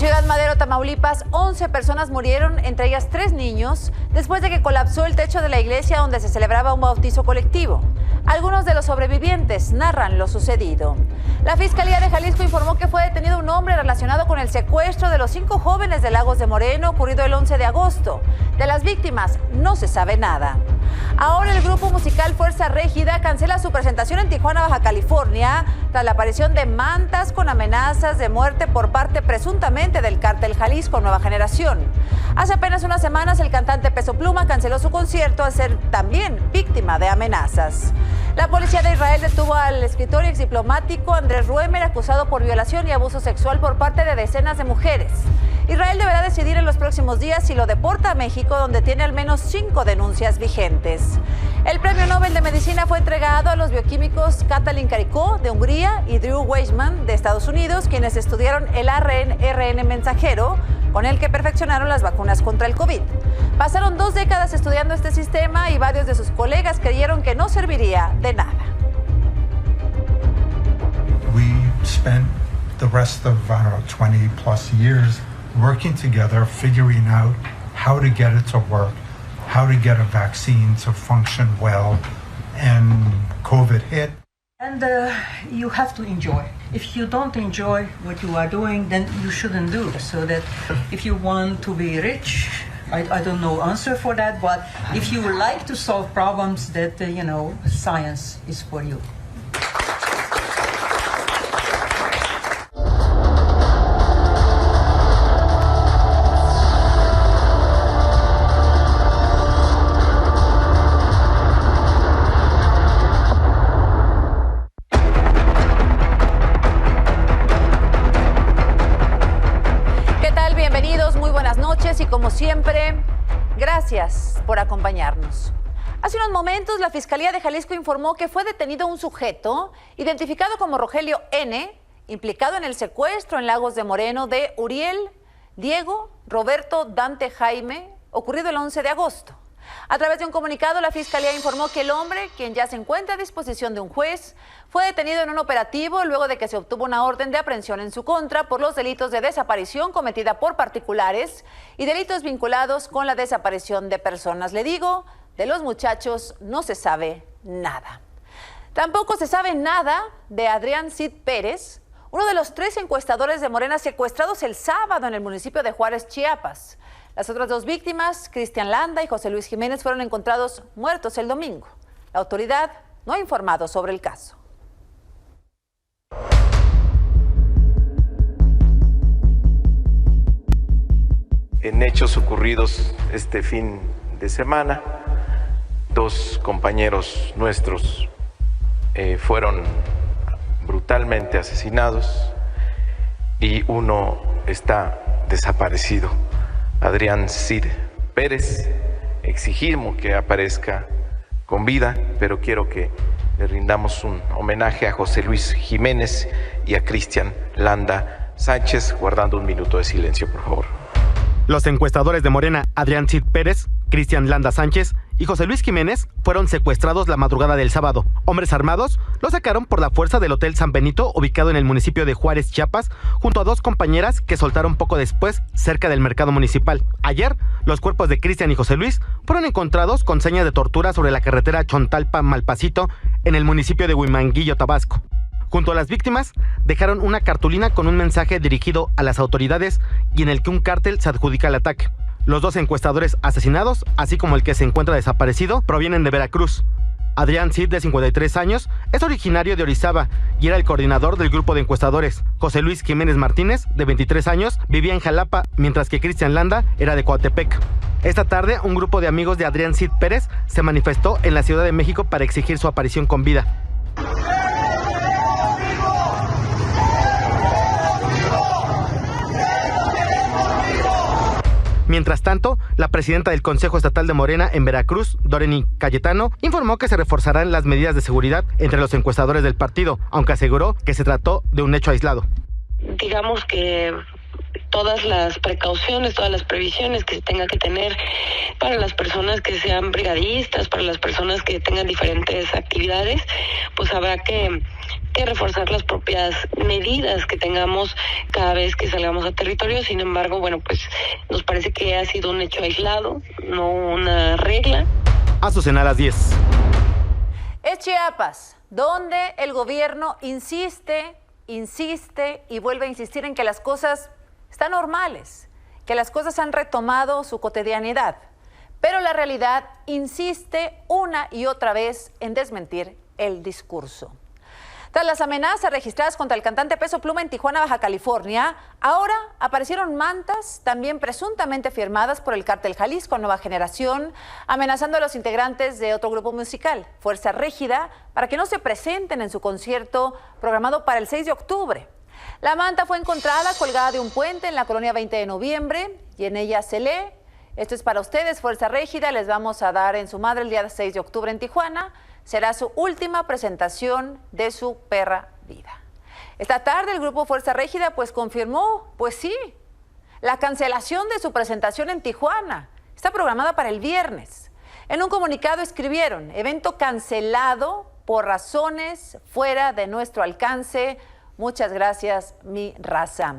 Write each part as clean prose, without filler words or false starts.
Ciudad Madero, Tamaulipas, 11 personas murieron, entre ellas 3 niños, después de que colapsó el techo de la iglesia donde se celebraba un bautizo colectivo. Algunos de los sobrevivientes narran lo sucedido. La Fiscalía de Jalisco informó que fue detenido un hombre relacionado con el secuestro de los 5 jóvenes de Lagos de Moreno ocurrido el 11 de agosto. De las víctimas no se sabe nada. Ahora el grupo musical Fuerza Régida cancela su presentación en Tijuana, Baja California, tras la aparición de mantas con amenazas de muerte por parte presuntamente del Cártel Jalisco Nueva Generación. Hace apenas unas semanas el cantante Peso Pluma canceló su concierto al ser también víctima de amenazas. La policía de Israel detuvo al escritor y exdiplomático Andrés Ruemer, acusado por violación y abuso sexual por parte de decenas de mujeres. Israel deberá decidir en los próximos días si lo deporta a México, donde tiene al menos 5 denuncias vigentes. El Premio Nobel de Medicina fue entregado a los bioquímicos Katalin Karikó, de Hungría, y Drew Weissman, de Estados Unidos, quienes estudiaron el ARN mensajero, con el que perfeccionaron las vacunas contra el COVID. Pasaron 2 décadas estudiando este sistema y varios de sus colegas creyeron que no serviría de nada. We spent the rest of 20 plus years working together, figuring out how to get it to work, how to get a vaccine to function well, and COVID hit. And you have to enjoy. If you don't enjoy what you are doing, then you shouldn't do it. So that if you want to be rich, I don't know answer for that, but if you like to solve problems, that, science is for you. Y como siempre, gracias por acompañarnos. Hace unos momentos, la Fiscalía de Jalisco informó que fue detenido un sujeto identificado como Rogelio N., implicado en el secuestro en Lagos de Moreno de Uriel, Diego, Roberto, Dante, Jaime, ocurrido el 11 de agosto. A través de un comunicado, la Fiscalía informó que el hombre, quien ya se encuentra a disposición de un juez, fue detenido en un operativo luego de que se obtuvo una orden de aprehensión en su contra por los delitos de desaparición cometida por particulares y delitos vinculados con la desaparición de personas. Le digo, de los muchachos no se sabe nada. Tampoco se sabe nada de Adrián Cid Pérez, uno de los 3 encuestadores de Morena secuestrados el sábado en el municipio de Juárez, Chiapas. Las otras 2 víctimas, Cristian Landa y José Luis Jiménez, fueron encontrados muertos el domingo. La autoridad no ha informado sobre el caso. En hechos ocurridos este fin de semana, 2 compañeros nuestros fueron brutalmente asesinados y uno está desaparecido. Adrián Cid Pérez, exigimos que aparezca con vida, pero quiero que le rindamos un homenaje a José Luis Jiménez y a Cristian Landa Sánchez, guardando un minuto de silencio, por favor. Los encuestadores de Morena, Adrián Cid Pérez, Cristian Landa Sánchez y José Luis Jiménez, fueron secuestrados la madrugada del sábado. Hombres armados los sacaron por la fuerza del Hotel San Benito, ubicado en el municipio de Juárez, Chiapas, junto a 2 compañeras que soltaron poco después cerca del mercado municipal. Ayer, los cuerpos de Cristian y José Luis fueron encontrados con señas de tortura sobre la carretera Chontalpa-Malpasito, en el municipio de Huimanguillo, Tabasco. Junto a las víctimas, dejaron una cartulina con un mensaje dirigido a las autoridades y en el que un cártel se adjudica el ataque. Los 2 encuestadores asesinados, así como el que se encuentra desaparecido, provienen de Veracruz. Adrián Cid, de 53 años, es originario de Orizaba y era el coordinador del grupo de encuestadores. José Luis Jiménez Martínez, de 23 años, vivía en Jalapa, mientras que Cristian Landa era de Coatepec. Esta tarde, un grupo de amigos de Adrián Cid Pérez se manifestó en la Ciudad de México para exigir su aparición con vida. Mientras tanto, la presidenta del Consejo Estatal de Morena en Veracruz, Doreni Cayetano, informó que se reforzarán las medidas de seguridad entre los encuestadores del partido, aunque aseguró que se trató de un hecho aislado. Digamos que todas las precauciones, todas las previsiones que se tenga que tener para las personas que sean brigadistas, para las personas que tengan diferentes actividades, pues habrá que que reforzar las propias medidas que tengamos cada vez que salgamos a territorio. Sin embargo, bueno, pues nos parece que ha sido un hecho aislado, no una regla. Azucena a las 10. Es Chiapas, donde el gobierno insiste y vuelve a insistir en que las cosas están normales, que las cosas han retomado su cotidianidad. Pero la realidad insiste una y otra vez en desmentir el discurso. Tras las amenazas registradas contra el cantante Peso Pluma en Tijuana, Baja California, ahora aparecieron mantas también presuntamente firmadas por el Cártel Jalisco Nueva Generación, amenazando a los integrantes de otro grupo musical, Fuerza Régida, para que no se presenten en su concierto programado para el 6 de octubre. La manta fue encontrada colgada de un puente en la colonia 20 de noviembre y en ella se lee: esto es para ustedes, Fuerza Régida, les vamos a dar en su madre el día 6 de octubre en Tijuana. Será su última presentación de su perra vida. Esta tarde el grupo Fuerza Régida confirmó, sí, la cancelación de su presentación en Tijuana. Está programada para el viernes. En un comunicado escribieron: evento cancelado por razones fuera de nuestro alcance. Muchas gracias, mi raza.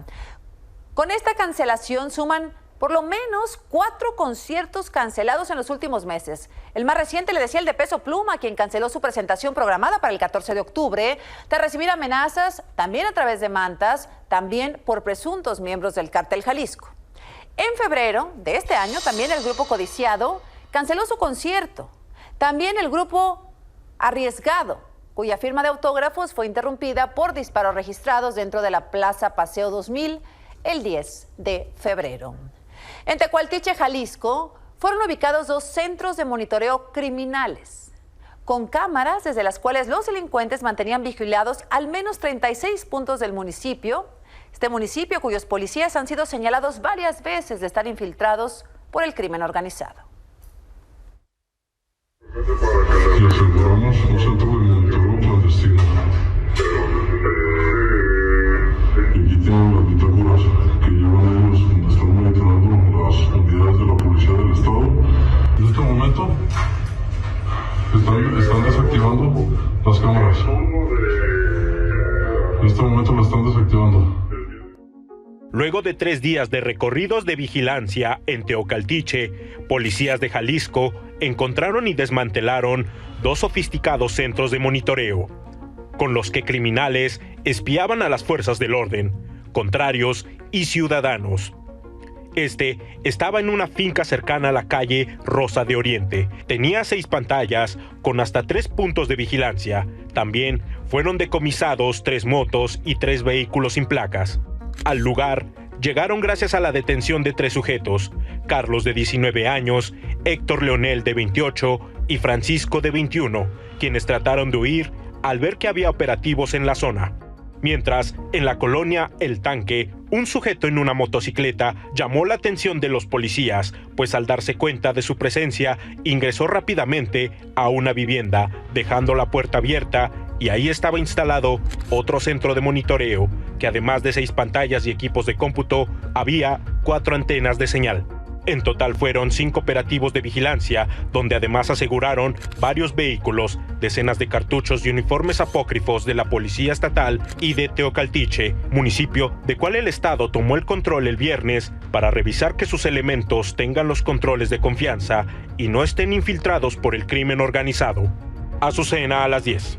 Con esta cancelación suman por lo menos 4 conciertos cancelados en los últimos meses. El más reciente, le decía, el de Peso Pluma, quien canceló su presentación programada para el 14 de octubre, tras recibir amenazas, también a través de mantas, también por presuntos miembros del Cártel Jalisco. En febrero de este año, también el grupo Codiciado canceló su concierto. También el grupo Arriesgado, cuya firma de autógrafos fue interrumpida por disparos registrados dentro de la Plaza Paseo 2000 el 10 de febrero. En Tecualtiche, Jalisco, fueron ubicados 2 centros de monitoreo criminales, con cámaras desde las cuales los delincuentes mantenían vigilados al menos 36 puntos del municipio. Este municipio, cuyos policías han sido señalados varias veces de estar infiltrados por el crimen organizado. Y aseguramos un centro de monitoreo clandestino. Y aquí tienen las bitácoras que llevan ellos donde están monitoreando las unidades de la policía del estado. En este momento están desactivando las cámaras. En este momento las están desactivando. Luego de 3 días de recorridos de vigilancia en Teocaltiche, policías de Jalisco encontraron y desmantelaron 2 sofisticados centros de monitoreo, con los que criminales espiaban a las fuerzas del orden, contrarios y ciudadanos. Este estaba en una finca cercana a la calle Rosa de Oriente. Tenía 6 pantallas con hasta 3 puntos de vigilancia. También fueron decomisados 3 motos y 3 vehículos sin placas. Al lugar llegaron gracias a la detención de 3 sujetos: Carlos, de 19 años, Héctor Leonel, de 28 y Francisco, de 21, quienes trataron de huir al ver que había operativos en la zona. Mientras, en la colonia El Tanque, un sujeto en una motocicleta llamó la atención de los policías, pues al darse cuenta de su presencia, ingresó rápidamente a una vivienda, dejando la puerta abierta, y ahí estaba instalado otro centro de monitoreo, que además de 6 pantallas y equipos de cómputo, había 4 antenas de señal. En total fueron 5 operativos de vigilancia, donde además aseguraron varios vehículos, decenas de cartuchos y uniformes apócrifos de la Policía Estatal y de Teocaltiche, municipio de cual el Estado tomó el control el viernes para revisar que sus elementos tengan los controles de confianza y no estén infiltrados por el crimen organizado. Azucena a las 10.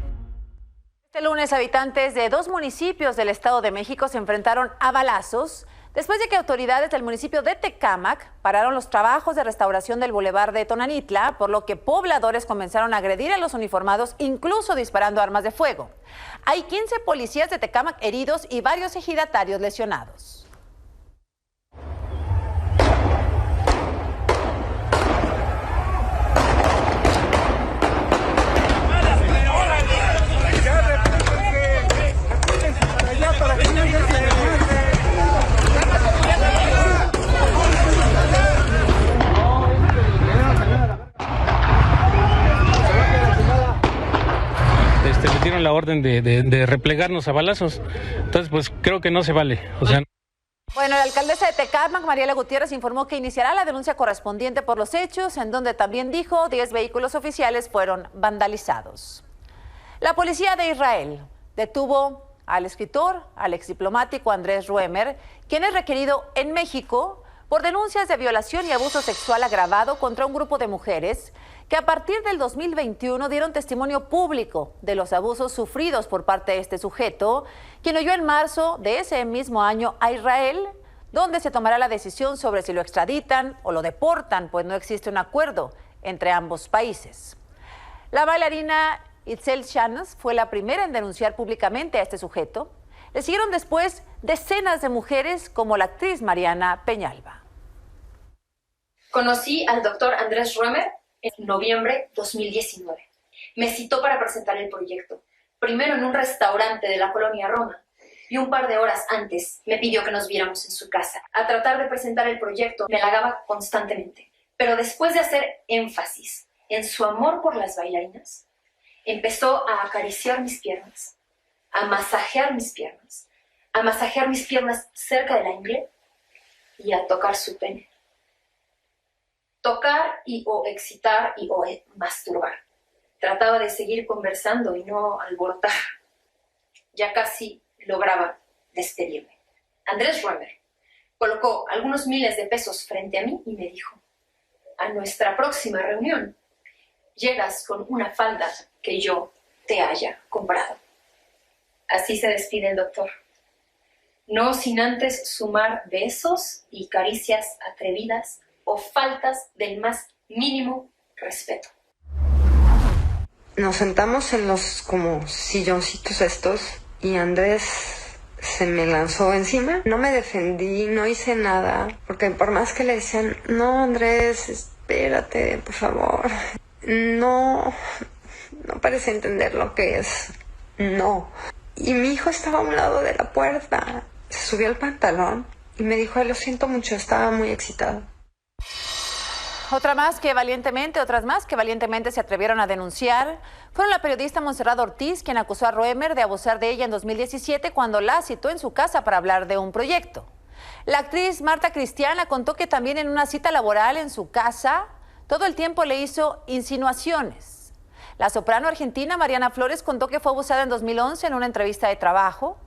Este lunes, habitantes de 2 municipios del Estado de México se enfrentaron a balazos después de que autoridades del municipio de Tecámac pararon los trabajos de restauración del bulevar de Tonanitla, por lo que pobladores comenzaron a agredir a los uniformados, incluso disparando armas de fuego. Hay 15 policías de Tecámac heridos y varios ejidatarios lesionados. Le dieron la orden de replegarnos a balazos. Entonces, pues creo que no se vale. Bueno, la alcaldesa de Tecámac, Mariela Gutiérrez, informó que iniciará la denuncia correspondiente por los hechos, en donde también dijo 10 vehículos oficiales fueron vandalizados. La policía de Israel detuvo al escritor, al exdiplomático Andrés Ruemer, quien es requerido en México por denuncias de violación y abuso sexual agravado contra un grupo de mujeres que a partir del 2021 dieron testimonio público de los abusos sufridos por parte de este sujeto, quien huyó en marzo de ese mismo año a Israel, donde se tomará la decisión sobre si lo extraditan o lo deportan, pues no existe un acuerdo entre ambos países. La bailarina Itzel Chanos fue la primera en denunciar públicamente a este sujeto. Le siguieron después decenas de mujeres como la actriz Mariana Peñalba. Conocí al doctor Andrés Ruemer en noviembre 2019. Me citó para presentar el proyecto, primero en un restaurante de la colonia Roma, y un par de horas antes me pidió que nos viéramos en su casa. A tratar de presentar el proyecto me halagaba constantemente, pero después de hacer énfasis en su amor por las bailarinas, empezó a acariciar mis piernas, a masajear mis piernas cerca de la ingle y a tocar su pene. Tocar y o excitar y o masturbar. Trataba de seguir conversando y no alborotar. Ya casi lograba despedirme. Andrés Ruemer colocó algunos miles de pesos frente a mí y me dijo: a nuestra próxima reunión llegas con una falda que yo te haya comprado. Así se despide el doctor. No sin antes sumar besos y caricias atrevidas o faltas del más mínimo respeto. Nos sentamos en los como silloncitos estos y Andrés se me lanzó encima. No me defendí, no hice nada, porque por más que le decían, no Andrés, espérate, por favor. No parece entender lo que es no. Y mi hijo estaba a un lado de la puerta, se subió el pantalón y me dijo, lo siento mucho, estaba muy excitado. Otras más que valientemente se atrevieron a denunciar fueron la periodista Montserrat Ortiz, quien acusó a Ruemer de abusar de ella en 2017 cuando la citó en su casa para hablar de un proyecto. La actriz Marta Cristiana contó que también en una cita laboral en su casa todo el tiempo le hizo insinuaciones. La soprano argentina Mariana Flores contó que fue abusada en 2011 en una entrevista de trabajo.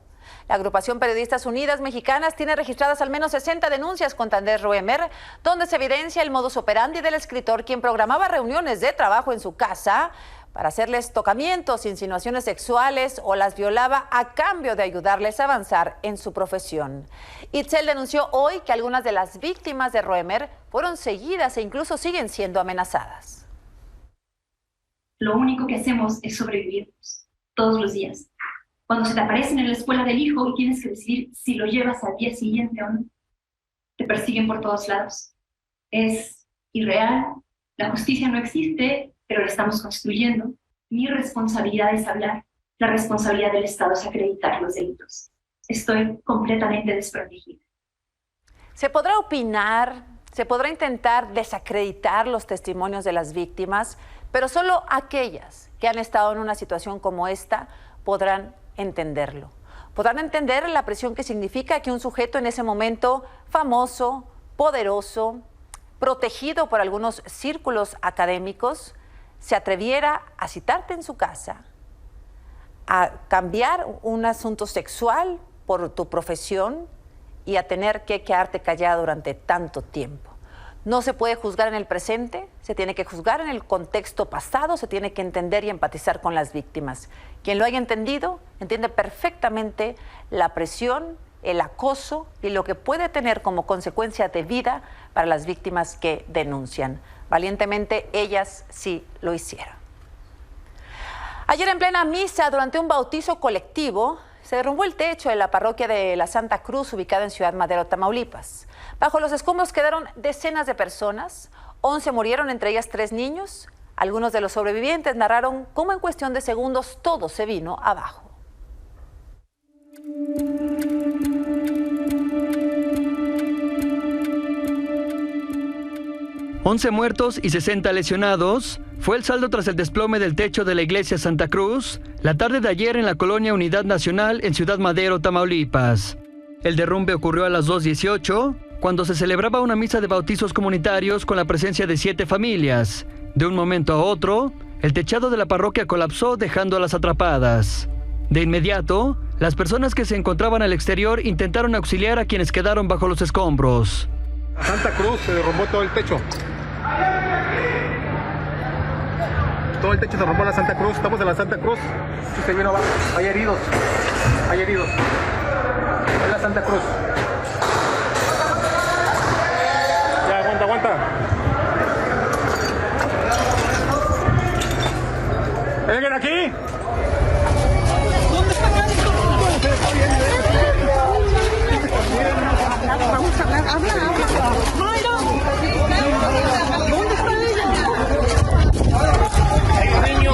La agrupación Periodistas Unidas Mexicanas tiene registradas al menos 60 denuncias contra Andrés Ruemer, donde se evidencia el modus operandi del escritor, quien programaba reuniones de trabajo en su casa para hacerles tocamientos, insinuaciones sexuales o las violaba a cambio de ayudarles a avanzar en su profesión. Itzel denunció hoy que algunas de las víctimas de Ruemer fueron seguidas e incluso siguen siendo amenazadas. Lo único que hacemos es sobrevivir todos los días. Cuando se te aparecen en la escuela del hijo y tienes que decidir si lo llevas al día siguiente o no, te persiguen por todos lados. Es irreal, la justicia no existe, pero la estamos construyendo. Mi responsabilidad es hablar, la responsabilidad del Estado es acreditar los delitos. Estoy completamente desprotegida. Se podrá opinar, se podrá intentar desacreditar los testimonios de las víctimas, pero solo aquellas que han estado en una situación como esta podrán entenderlo. Podrán entender la presión que significa que un sujeto en ese momento famoso, poderoso, protegido por algunos círculos académicos, se atreviera a citarte en su casa, a cambiar un asunto sexual por tu profesión y a tener que quedarte callado durante tanto tiempo. No se puede juzgar en el presente, se tiene que juzgar en el contexto pasado, se tiene que entender y empatizar con las víctimas. Quien lo haya entendido, entiende perfectamente la presión, el acoso y lo que puede tener como consecuencia de vida para las víctimas que denuncian. Valientemente, ellas sí lo hicieron. Ayer en plena misa, durante un bautizo colectivo, se derrumbó el techo de la parroquia de la Santa Cruz, ubicada en Ciudad Madero, Tamaulipas. Bajo los escombros quedaron decenas de personas, 11 murieron, entre ellas 3 niños. Algunos de los sobrevivientes narraron cómo en cuestión de segundos todo se vino abajo. «11 muertos y 60 lesionados» fue el saldo tras el desplome del techo de la iglesia Santa Cruz la tarde de ayer en la colonia Unidad Nacional en Ciudad Madero, Tamaulipas. El derrumbe ocurrió a las 2:18, cuando se celebraba una misa de bautizos comunitarios con la presencia de 7 familias. De un momento a otro, el techado de la parroquia colapsó dejándolas atrapadas. De inmediato, las personas que se encontraban al exterior intentaron auxiliar a quienes quedaron bajo los escombros. Santa Cruz se derrumbó todo el techo. Todo el techo se derrumbó en la Santa Cruz. Estamos en la Santa Cruz. Sí, se vino abajo. Hay heridos. Hay heridos. Es la Santa Cruz. Ya, aguanta. ¿Alguien aquí? ¿Dónde está? Vamos a hablar. Habla. ¿Dónde está ella? Niño.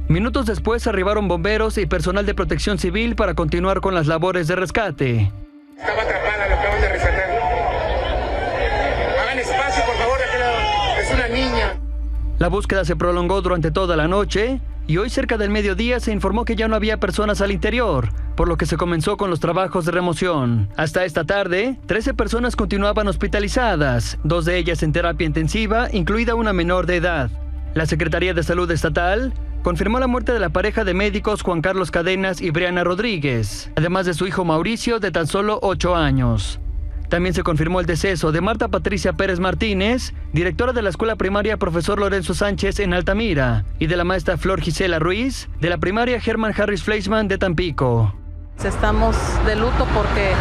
Minutos después arribaron bomberos y personal de protección civil para continuar con las labores de rescate. Estaba atrapada, lo acaban de rescatar. Hagan espacio, por favor, de aquel lado. Es una niña. La búsqueda se prolongó durante toda la noche y hoy cerca del mediodía se informó que ya no había personas al interior, por lo que se comenzó con los trabajos de remoción. Hasta esta tarde, 13 personas continuaban hospitalizadas, 2 de ellas en terapia intensiva, incluida una menor de edad. La Secretaría de Salud Estatal confirmó la muerte de la pareja de médicos Juan Carlos Cadenas y Briana Rodríguez, además de su hijo Mauricio, de tan solo 8 años. También se confirmó el deceso de Marta Patricia Pérez Martínez, directora de la escuela primaria Profesor Lorenzo Sánchez en Altamira, y de la maestra Flor Gisela Ruiz, de la primaria Germán Harris Fleischmann de Tampico. Estamos de luto porque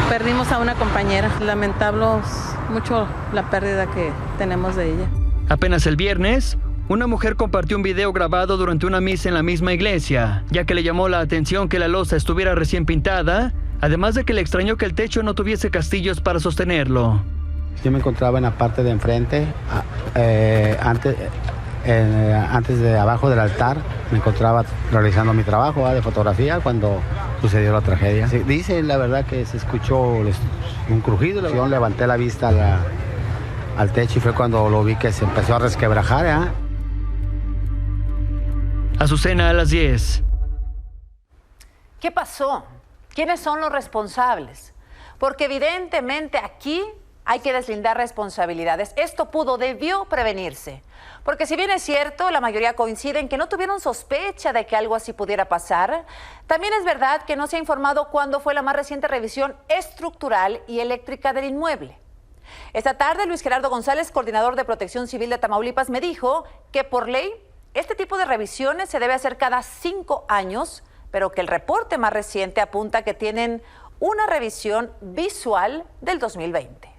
perdimos a una compañera. Lamentamos mucho la pérdida que tenemos de ella. Apenas el viernes, una mujer compartió un video grabado durante una misa en la misma iglesia, ya que le llamó la atención que la losa estuviera recién pintada, además de que le extrañó que el techo no tuviese castillos para sostenerlo. Yo me encontraba en la parte de enfrente, antes de abajo del altar, me encontraba realizando mi trabajo de fotografía cuando sucedió la tragedia. Dice la verdad que se escuchó un crujido, yo levanté la vista al techo y fue cuando lo vi que se empezó a resquebrajar. Azucena a las 10. ¿Qué pasó? ¿Quiénes son los responsables? Porque evidentemente aquí hay que deslindar responsabilidades. Esto debió prevenirse. Porque si bien es cierto, la mayoría coincide en que no tuvieron sospecha de que algo así pudiera pasar, también es verdad que no se ha informado cuándo fue la más reciente revisión estructural y eléctrica del inmueble. Esta tarde, Luis Gerardo González, coordinador de Protección Civil de Tamaulipas, me dijo que por ley este tipo de revisiones se debe hacer cada 5 años, pero que el reporte más reciente apunta que tienen una revisión visual del 2020.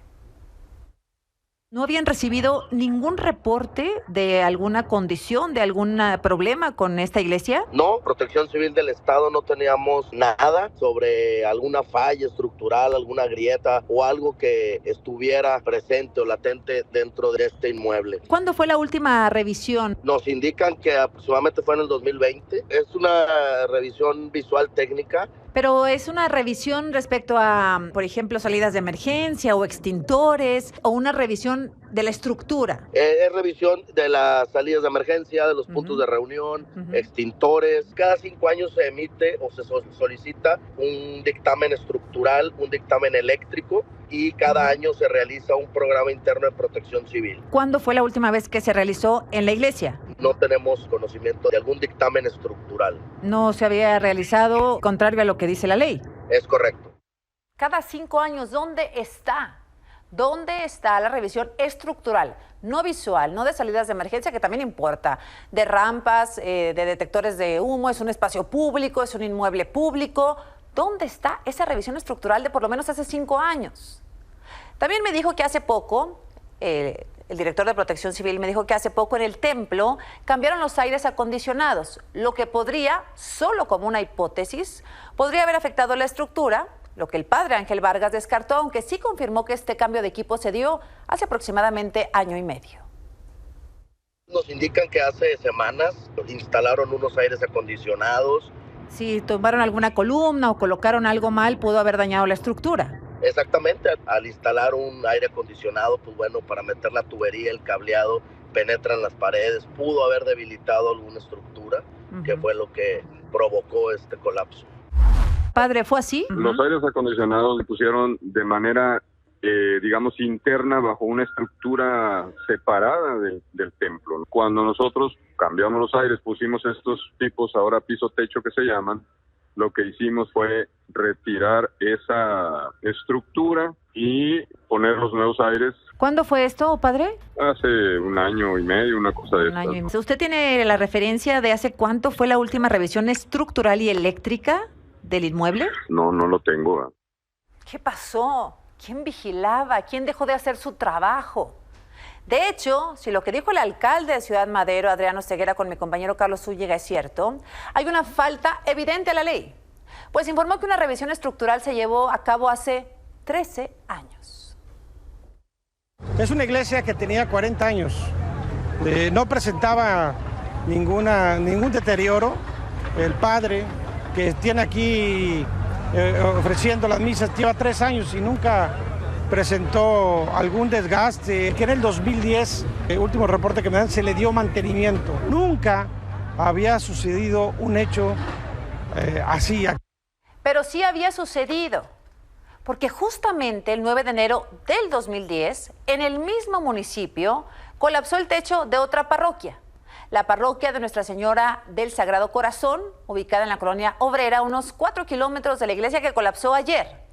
¿No habían recibido ningún reporte de alguna condición, de algún problema con esta iglesia? No, Protección Civil del Estado no teníamos nada sobre alguna falla estructural, alguna grieta o algo que estuviera presente o latente dentro de este inmueble. ¿Cuándo fue la última revisión? Nos indican que aproximadamente fue en el 2020. Es una revisión visual técnica. Pero es una revisión respecto a, por ejemplo, salidas de emergencia o extintores, o una revisión de la estructura. Es revisión de las salidas de emergencia, de los puntos de reunión, extintores. Cada 5 años se emite o se solicita un dictamen estructural, un dictamen eléctrico, y cada año se realiza un programa interno de protección civil. ¿Cuándo fue la última vez que se realizó en la iglesia? No tenemos conocimiento de algún dictamen estructural. No se había realizado contrario a lo que dice la ley. Es correcto. Cada 5 años, ¿dónde está? ¿Dónde está la revisión estructural? No visual, no de salidas de emergencia, que también importa, de rampas, de detectores de humo, es un espacio público, es un inmueble público. ¿Dónde está esa revisión estructural de por lo menos hace 5 años? También me dijo que hace poco, el director de Protección Civil me dijo que hace poco en el templo cambiaron los aires acondicionados, lo que podría, solo como una hipótesis, podría haber afectado la estructura, lo que el padre Ángel Vargas descartó, aunque sí confirmó que este cambio de equipo se dio hace aproximadamente 1 año y medio. Nos indican que hace semanas instalaron unos aires acondicionados Si tomaron alguna columna o colocaron algo mal, pudo haber dañado la estructura. Exactamente, al instalar un aire acondicionado, pues bueno, para meter la tubería, el cableado, penetran las paredes, pudo haber debilitado alguna estructura, que fue lo que provocó este colapso. Padre, ¿fue así? Los aires acondicionados se pusieron de manera, digamos, interna bajo una estructura separada del templo. Cuando nosotros cambiamos los aires, pusimos estos tipos, ahora piso-techo que se llaman, lo que hicimos fue retirar esa estructura y poner los nuevos aires. ¿Cuándo fue esto, padre? Hace 1 año y medio, una cosa de esta. ¿Usted tiene la referencia de hace cuánto fue la última revisión estructural y eléctrica del inmueble? No lo tengo. ¿Qué pasó? ¿Quién vigilaba? ¿Quién dejó de hacer su trabajo? De hecho, si lo que dijo el alcalde de Ciudad Madero, Adriano Ceguera, con mi compañero Carlos Zúñiga es cierto, hay una falta evidente a la ley. Pues informó que una revisión estructural se llevó a cabo hace 13 años. Es una iglesia que tenía 40 años. No presentaba ningún deterioro. El padre que tiene aquí ofreciendo las misas lleva 3 años y nunca presentó algún desgaste, que en el 2010, el último reporte que me dan, se le dio mantenimiento. Nunca había sucedido un hecho así. Pero sí había sucedido, porque justamente el 9 de enero del 2010, en el mismo municipio, colapsó el techo de otra parroquia, la parroquia de Nuestra Señora del Sagrado Corazón, ubicada en la colonia Obrera, unos 4 kilómetros de la iglesia que colapsó ayer.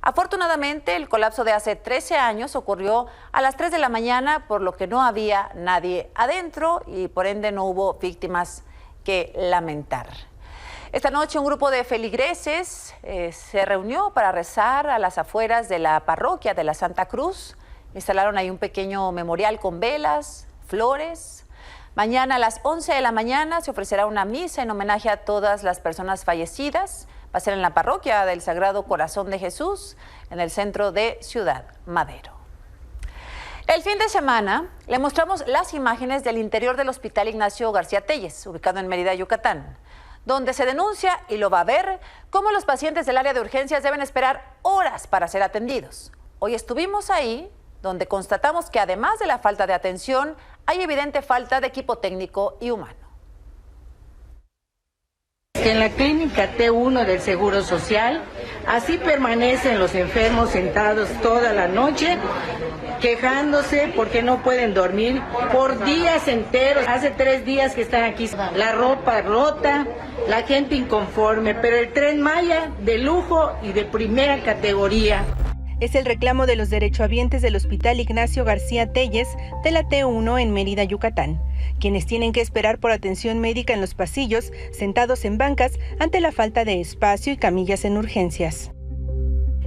Afortunadamente, el colapso de hace 13 años ocurrió a las 3 de la mañana, por lo que no había nadie adentro y por ende no hubo víctimas que lamentar. Esta noche un grupo de feligreses se reunió para rezar a las afueras de la parroquia de la Santa Cruz. Instalaron ahí un pequeño memorial con velas, flores. Mañana a las 11 de la mañana se ofrecerá una misa en homenaje a todas las personas fallecidas. Va a ser en la parroquia del Sagrado Corazón de Jesús, en el centro de Ciudad Madero. El fin de semana le mostramos las imágenes del interior del Hospital Ignacio García Telles, ubicado en Mérida, Yucatán, donde se denuncia, y lo va a ver, cómo los pacientes del área de urgencias deben esperar horas para ser atendidos. Hoy estuvimos ahí, donde constatamos que además de la falta de atención, hay evidente falta de equipo técnico y humano. En la clínica T1 del Seguro Social, así permanecen los enfermos sentados toda la noche, quejándose porque no pueden dormir por días enteros. Hace 3 días que están aquí, la ropa rota, la gente inconforme, pero el Tren Maya de lujo y de primera categoría. Es el reclamo de los derechohabientes del Hospital Ignacio García Telles de la T1 en Mérida, Yucatán, quienes tienen que esperar por atención médica en los pasillos, sentados en bancas ante la falta de espacio y camillas en urgencias.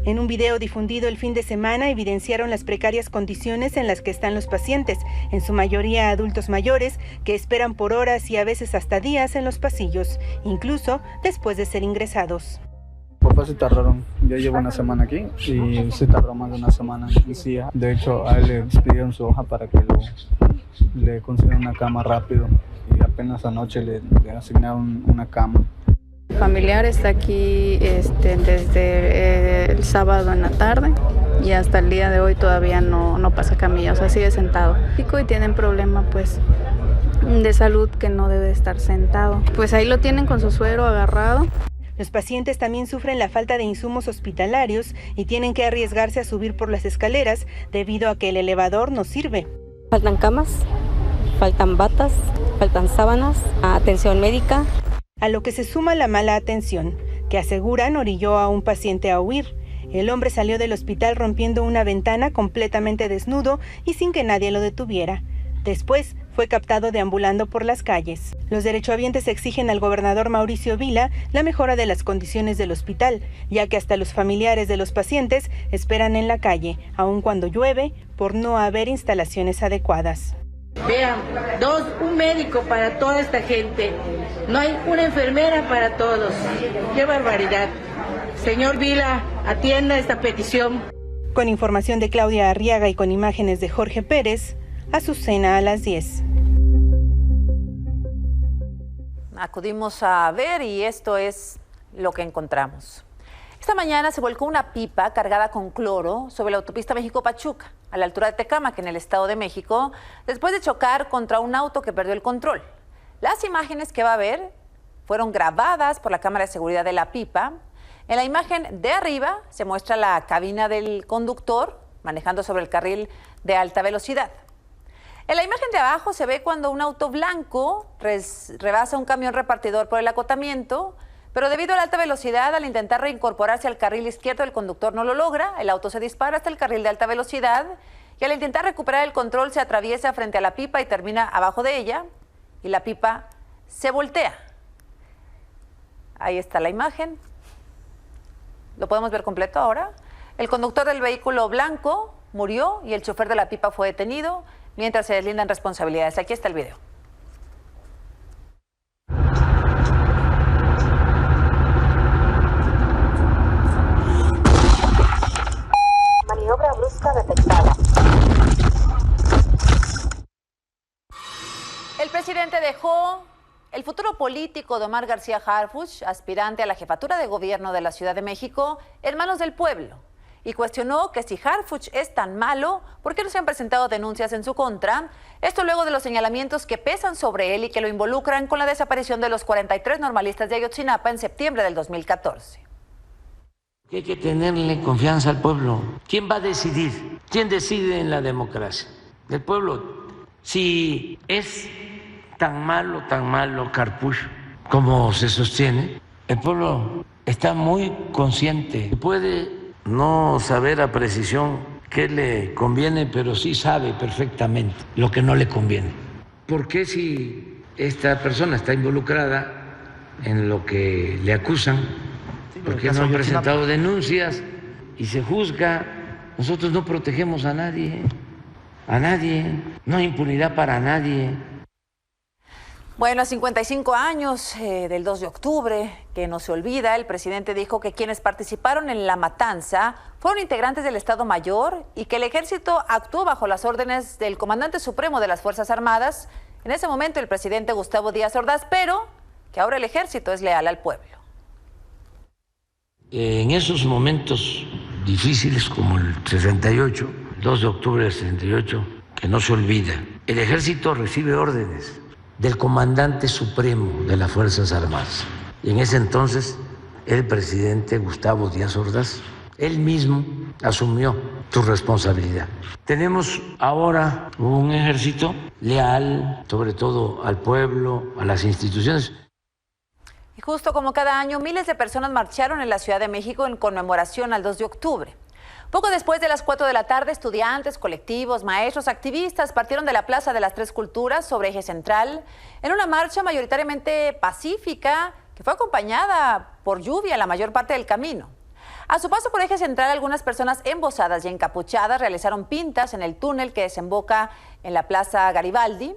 En un video difundido el fin de semana evidenciaron las precarias condiciones en las que están los pacientes, en su mayoría adultos mayores, que esperan por horas y a veces hasta días en los pasillos, incluso después de ser ingresados. Papás se tardaron, ya llevo 1 semana aquí y se tardó más de 1 semana en sí. De hecho, a él le pidieron su hoja para que le consigan una cama rápido y apenas anoche le asignaron una cama. Mi familiar está aquí desde el sábado en la tarde y hasta el día de hoy todavía no pasa camilla, o sea, sigue sentado. Y tienen problema pues de salud que no debe estar sentado. Pues ahí lo tienen con su suero agarrado. Los pacientes también sufren la falta de insumos hospitalarios y tienen que arriesgarse a subir por las escaleras debido a que el elevador no sirve. Faltan camas, faltan batas, faltan sábanas, atención médica. A lo que se suma la mala atención, que aseguran orilló a un paciente a huir. El hombre salió del hospital rompiendo una ventana completamente desnudo y sin que nadie lo detuviera. Después fue captado deambulando por las calles. Los derechohabientes exigen al gobernador Mauricio Vila la mejora de las condiciones del hospital, ya que hasta los familiares de los pacientes esperan en la calle, aun cuando llueve, por no haber instalaciones adecuadas. Vean, un médico para toda esta gente, no hay una enfermera para todos. ¡Qué barbaridad! Señor Vila, atienda esta petición. Con información de Claudia Arriaga y con imágenes de Jorge Pérez, Azucena a las 10. acudimos a ver y esto es lo que encontramos. Esta mañana se volcó una pipa cargada con cloro sobre la autopista México-Pachuca, a la altura de Tecámac, en el Estado de México, después de chocar contra un auto que perdió el control. Las imágenes que va a ver fueron grabadas por la cámara de seguridad de la pipa. En la imagen de arriba se muestra la cabina del conductor manejando sobre el carril de alta velocidad. En la imagen de abajo se ve cuando un auto blanco rebasa un camión repartidor por el acotamiento, pero debido a la alta velocidad, al intentar reincorporarse al carril izquierdo, el conductor no lo logra, el auto se dispara hasta el carril de alta velocidad y al intentar recuperar el control se atraviesa frente a la pipa y termina abajo de ella y la pipa se voltea. Ahí está la imagen. ¿Lo podemos ver completo ahora? El conductor del vehículo blanco murió y el chofer de la pipa fue detenido mientras se deslindan responsabilidades. Aquí está el video. Maniobra brusca detectada. El presidente dejó el futuro político de Omar García Harfuch, aspirante a la jefatura de gobierno de la Ciudad de México, en manos del pueblo, y cuestionó que si Harfuch es tan malo, ¿por qué no se han presentado denuncias en su contra? Esto luego de los señalamientos que pesan sobre él y que lo involucran con la desaparición de los 43 normalistas de Ayotzinapa en septiembre del 2014. Hay que tenerle confianza al pueblo. ¿Quién va a decidir? ¿Quién decide en la democracia? El pueblo. Si es tan malo Harfuch como se sostiene, el pueblo está muy consciente. Puede no saber a precisión qué le conviene, pero sí sabe perfectamente lo que no le conviene. ¿Por qué si esta persona está involucrada en lo que le acusan? ¿Por qué no han presentado denuncias y se juzga? Nosotros no protegemos a nadie, no hay impunidad para nadie. Bueno, a 55 años del 2 de octubre, que no se olvida, el presidente dijo que quienes participaron en la matanza fueron integrantes del Estado Mayor y que el ejército actuó bajo las órdenes del comandante supremo de las Fuerzas Armadas, en ese momento el presidente Gustavo Díaz Ordaz, pero que ahora el ejército es leal al pueblo. En esos momentos difíciles como el 68, 2 de octubre del 68, que no se olvida, el ejército recibe órdenes del comandante supremo de las Fuerzas Armadas. Y en ese entonces, el presidente Gustavo Díaz Ordaz, él mismo asumió su responsabilidad. Tenemos ahora un ejército leal, sobre todo al pueblo, a las instituciones. Y justo como cada año, miles de personas marcharon en la Ciudad de México en conmemoración al 2 de octubre. Poco después de las 4 de la tarde, estudiantes, colectivos, maestros, activistas partieron de la Plaza de las Tres Culturas sobre Eje Central en una marcha mayoritariamente pacífica que fue acompañada por lluvia la mayor parte del camino. A su paso por Eje Central, algunas personas embosadas y encapuchadas realizaron pintas en el túnel que desemboca en la Plaza Garibaldi.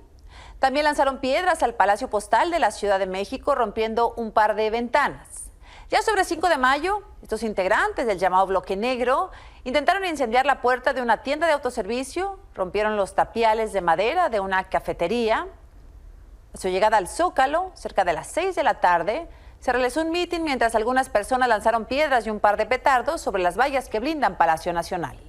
También lanzaron piedras al Palacio Postal de la Ciudad de México, rompiendo un par de ventanas. Ya sobre 5 de mayo, estos integrantes del llamado Bloque Negro intentaron incendiar la puerta de una tienda de autoservicio, rompieron los tapiales de madera de una cafetería. A su llegada al Zócalo, cerca de las 6 de la tarde, se realizó un mitin mientras algunas personas lanzaron piedras y un par de petardos sobre las vallas que blindan Palacio Nacional.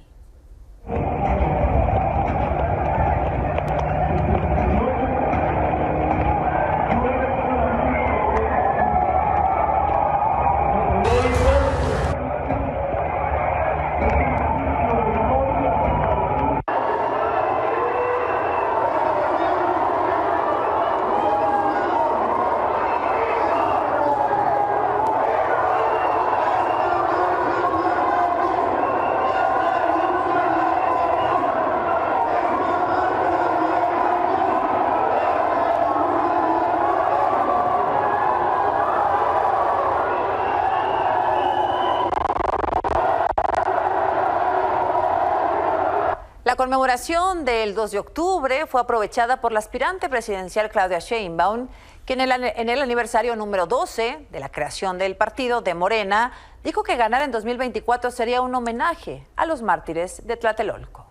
La conmemoración del 2 de octubre fue aprovechada por la aspirante presidencial Claudia Sheinbaum, que en el aniversario número 12 de la creación del partido de Morena, dijo que ganar en 2024 sería un homenaje a los mártires de Tlatelolco.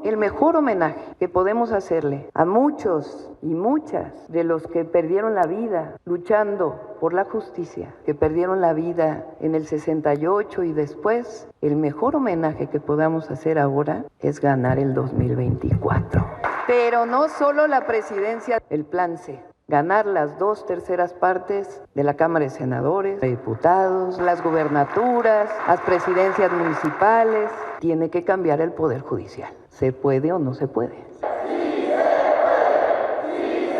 El mejor homenaje que podemos hacerle a muchos y muchas de los que perdieron la vida luchando por la justicia, que perdieron la vida en el 68 y después, el mejor homenaje que podamos hacer ahora es ganar el 2024. Pero no solo la presidencia, el plan C. Ganar las 2/3 partes de la Cámara de Senadores, de Diputados, las gubernaturas, las presidencias municipales. Tiene que cambiar el Poder Judicial. ¿Se puede o no se puede? Sí se puede, sí se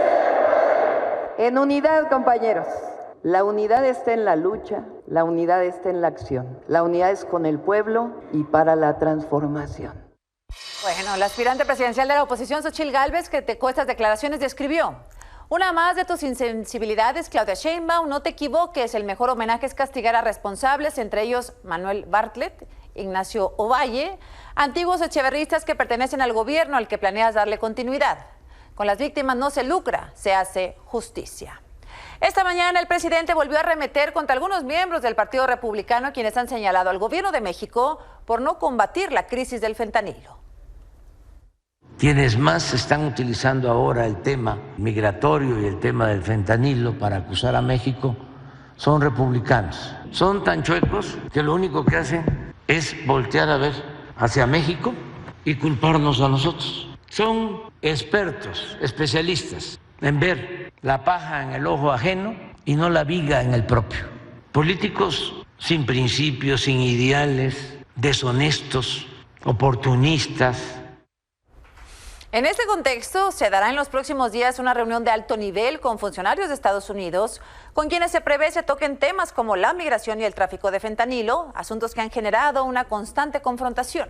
puede. En unidad, compañeros. La unidad está en la lucha, la unidad está en la acción. La unidad es con el pueblo y para la transformación. Bueno, la aspirante presidencial de la oposición, Xochitl Gálvez, que con estas declaraciones describió: una más de tus insensibilidades, Claudia Sheinbaum, no te equivoques, el mejor homenaje es castigar a responsables, entre ellos Manuel Bartlett, Ignacio Ovalle, antiguos echeverristas que pertenecen al gobierno al que planeas darle continuidad. Con las víctimas no se lucra, se hace justicia. Esta mañana el presidente volvió a arremeter contra algunos miembros del Partido Republicano quienes han señalado al gobierno de México por no combatir la crisis del fentanilo. Quienes más están utilizando ahora el tema migratorio y el tema del fentanilo para acusar a México son republicanos. Son tan chuecos que lo único que hacen es voltear a ver hacia México y culparnos a nosotros. Son expertos, especialistas en ver la paja en el ojo ajeno y no la viga en el propio. Políticos sin principios, sin ideales, deshonestos, oportunistas. En este contexto, se dará en los próximos días una reunión de alto nivel con funcionarios de Estados Unidos, con quienes se prevé se toquen temas como la migración y el tráfico de fentanilo, asuntos que han generado una constante confrontación.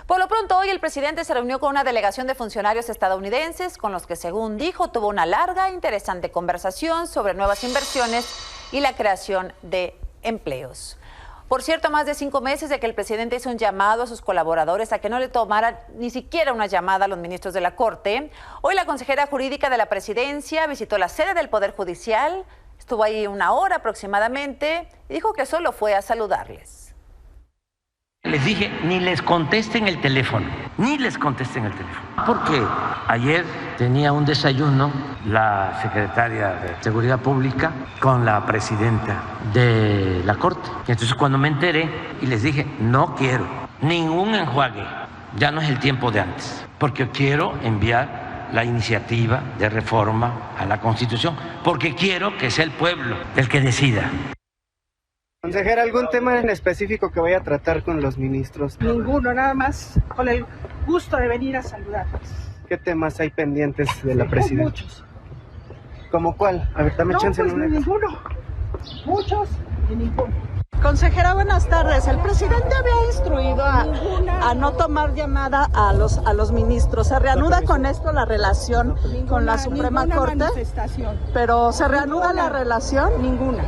Por lo pronto, hoy el presidente se reunió con una delegación de funcionarios estadounidenses, con los que, según dijo, tuvo una larga e interesante conversación sobre nuevas inversiones y la creación de empleos. Por cierto, más de 5 meses de que el presidente hizo un llamado a sus colaboradores a que no le tomaran ni siquiera una llamada a los ministros de la Corte, hoy la consejera jurídica de la presidencia visitó la sede del Poder Judicial, estuvo ahí 1 hora aproximadamente y dijo que solo fue a saludarles. Les dije, ni les contesten el teléfono, ni les contesten el teléfono. Porque ayer tenía un desayuno la secretaria de Seguridad Pública con la presidenta de la Corte. Entonces cuando me enteré y les dije, no quiero ningún enjuague, ya no es el tiempo de antes, porque quiero enviar la iniciativa de reforma a la Constitución, porque quiero que sea el pueblo el que decida. Consejera, ¿algún tema en específico que vaya a tratar con los ministros? Ninguno, nada más con el gusto de venir a saludarlos. ¿Qué temas hay pendientes de la presidencia? Muchos. ¿Cómo cuál? A ver, dame chance. Pues ninguno. Muchos y ninguno. Consejera, buenas tardes. El presidente había instruido a no tomar llamada a los ministros. ¿Se reanuda con esto la relación con la Suprema Corte? Pero ¿se reanuda la relación? Ninguna.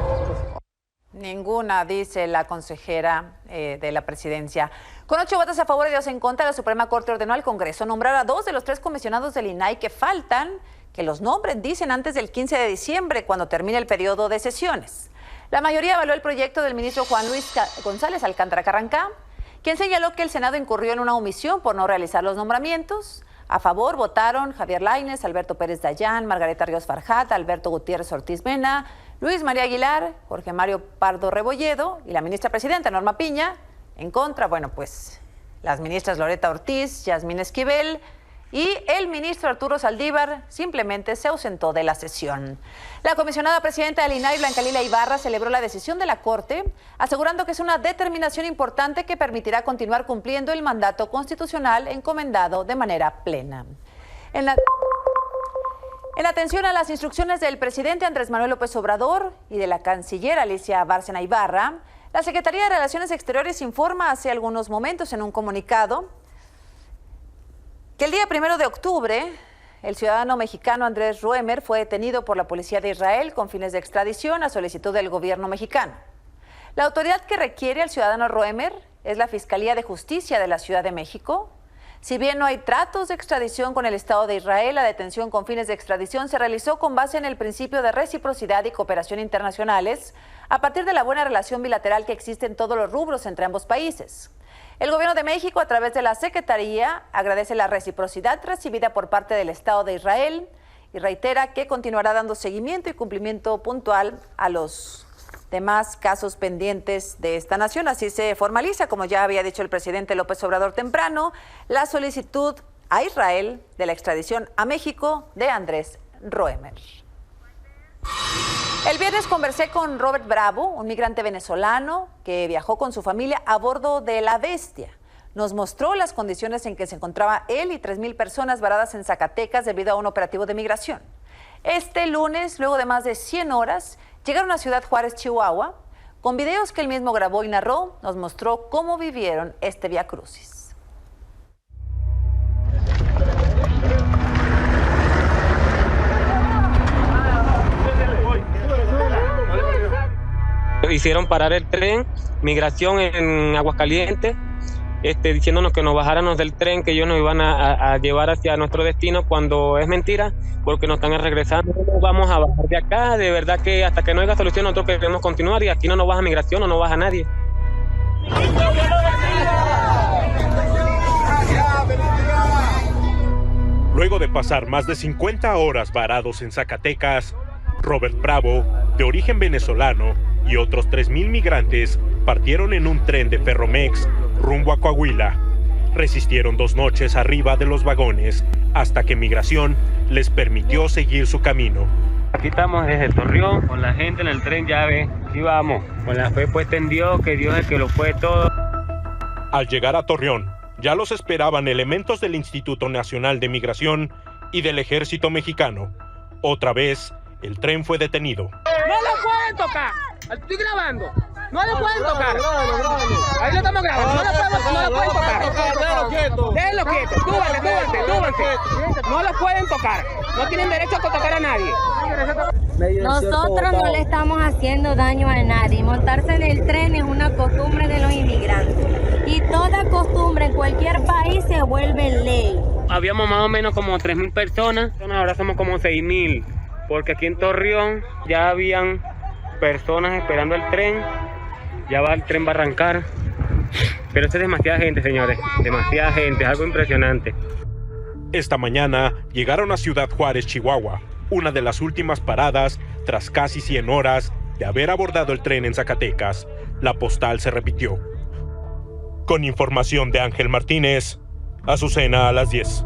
Ninguna, dice la consejera de la presidencia. Con 8 votos a favor y 2 en contra, la Suprema Corte ordenó al Congreso nombrar a 2 de los 3 comisionados del INAI que faltan, que los nombren, dicen, antes del 15 de diciembre, cuando termine el periodo de sesiones. La mayoría avaló el proyecto del ministro Juan Luis González Alcántara Carrancá, quien señaló que el Senado incurrió en una omisión por no realizar los nombramientos. A favor votaron Javier Lainez, Alberto Pérez Dayán, Margarita Ríos Farjat, Alberto Gutiérrez Ortiz Mena, Luis María Aguilar, Jorge Mario Pardo Rebolledo y la ministra presidenta Norma Piña. En contra, bueno, pues las ministras Loreta Ortiz, Yasmín Esquivel y el ministro Arturo Saldívar simplemente se ausentó de la sesión. La comisionada presidenta del INAI, Blanca Lila Ibarra, celebró la decisión de la Corte, asegurando que es una determinación importante que permitirá continuar cumpliendo el mandato constitucional encomendado de manera plena. En atención a las instrucciones del presidente Andrés Manuel López Obrador y de la canciller Alicia Bárcena Ibarra, la Secretaría de Relaciones Exteriores informa hace algunos momentos en un comunicado que el día 1 de octubre el ciudadano mexicano Andrés Ruemer fue detenido por la policía de Israel con fines de extradición a solicitud del gobierno mexicano. La autoridad que requiere al ciudadano Ruemer es la Fiscalía de Justicia de la Ciudad de México. Si bien no hay tratos de extradición con el Estado de Israel, la detención con fines de extradición se realizó con base en el principio de reciprocidad y cooperación internacionales, a partir de la buena relación bilateral que existe en todos los rubros entre ambos países. El Gobierno de México, a través de la Secretaría, agradece la reciprocidad recibida por parte del Estado de Israel y reitera que continuará dando seguimiento y cumplimiento puntual a los demás casos pendientes de esta nación. Así se formaliza, como ya había dicho el presidente López Obrador temprano, la solicitud a Israel de la extradición a México de Andrés Roemer. El viernes conversé con Robert Bravo, un migrante venezolano que viajó con su familia a bordo de La Bestia. Nos mostró las condiciones en que se encontraba él y 3,000 personas varadas en Zacatecas debido a un operativo de migración. Este lunes, luego de más de 100 horas, llegaron a Ciudad Juárez, Chihuahua. Con videos que él mismo grabó y narró, nos mostró cómo vivieron este viacrucis. Hicieron parar el tren, migración en Aguascalientes, diciéndonos que nos bajáramos del tren, que ellos nos iban a llevar hacia nuestro destino, cuando es mentira, porque nos están regresando. No vamos a bajar de acá, de verdad que hasta que no haya solución nosotros queremos continuar, y aquí no nos baja migración, no nos baja nadie. Luego de pasar más de 50 horas varados en Zacatecas, Robert Bravo, de origen venezolano, y otros 3,000 migrantes partieron en un tren de Ferromex rumbo a Coahuila. Resistieron 2 noches arriba de los vagones hasta que Migración les permitió seguir su camino. Aquí estamos desde Torreón, con la gente en el tren, ya ves, aquí vamos, con la fe puesta en Dios, que Dios es el que lo puede todo. Al llegar a Torreón, ya los esperaban elementos del Instituto Nacional de Migración y del Ejército Mexicano. Otra vez, el tren fue detenido. ¡No lo pueden tocar! Estoy grabando. No lo pueden tocar. Ahí lo estamos grabando. No lo pueden tocar. Déjenlo quieto. Túbanse. No lo pueden tocar. No tienen derecho a tocar a nadie. Nosotros no le estamos haciendo daño a nadie. Montarse en el tren es una costumbre de los inmigrantes. Y toda costumbre en cualquier país se vuelve ley. Habíamos más o menos como 3,000 personas. Ahora somos como 6,000. Porque aquí en Torreón ya habían personas esperando el tren, ya el tren va a arrancar, pero esto es demasiada gente, señores, demasiada gente, es algo impresionante. Esta mañana llegaron a Ciudad Juárez, Chihuahua, una de las últimas paradas tras casi 100 horas de haber abordado el tren en Zacatecas. La postal se repitió. Con información de Ángel Martínez, Azucena a las 10.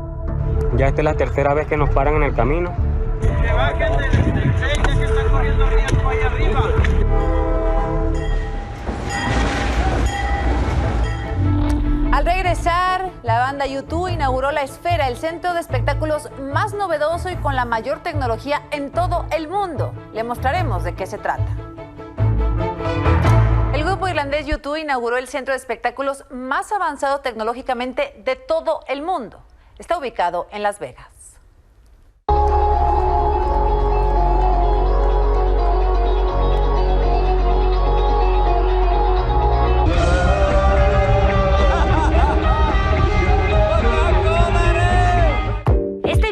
Ya esta es la tercera vez que nos paran en el camino. Que bajen del tren, que están corriendo riesgo ahí arriba. Al regresar, la banda U2 inauguró La Esfera, el centro de espectáculos más novedoso y con la mayor tecnología en todo el mundo. Le mostraremos de qué se trata. El grupo irlandés U2 inauguró el centro de espectáculos más avanzado tecnológicamente de todo el mundo. Está ubicado en Las Vegas.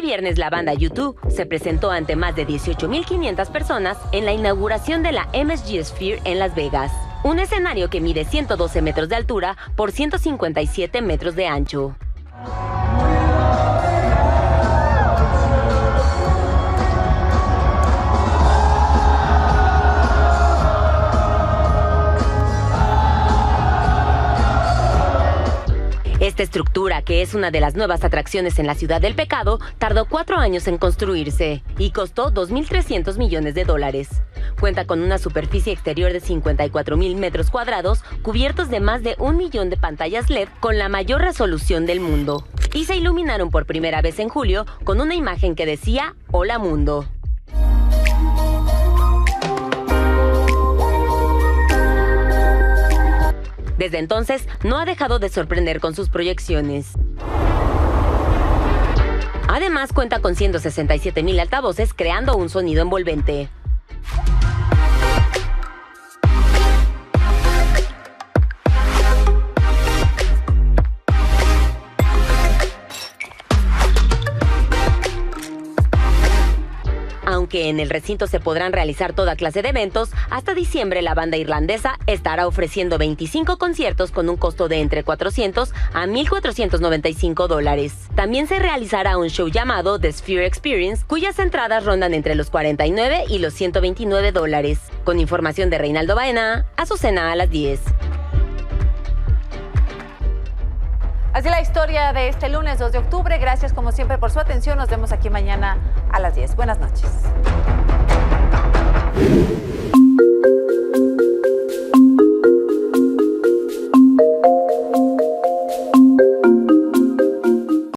Viernes la banda U2 se presentó ante más de 18,500 personas en la inauguración de la MSG Sphere en Las Vegas, un escenario que mide 112 metros de altura por 157 metros de ancho. Esta estructura, que es una de las nuevas atracciones en la Ciudad del Pecado, tardó 4 años en construirse y costó $2.300 millones. Cuenta con una superficie exterior de 54,000 metros cuadrados, cubiertos de más de 1 millón de pantallas LED con la mayor resolución del mundo. Y se iluminaron por primera vez en julio con una imagen que decía "Hola Mundo". Desde entonces, no ha dejado de sorprender con sus proyecciones. Además, cuenta con 167,000 altavoces, creando un sonido envolvente. aunque en el recinto se podrán realizar toda clase de eventos, hasta diciembre la banda irlandesa estará ofreciendo 25 conciertos con un costo de entre $400 a $1,495. También se realizará un show llamado The Sphere Experience, cuyas entradas rondan entre los $49 y los $129. Con información de Reinaldo Baena, Azucena a las 10. Así la historia de este lunes 2 de octubre. Gracias como siempre por su atención. Nos vemos aquí mañana a las 10. Buenas noches.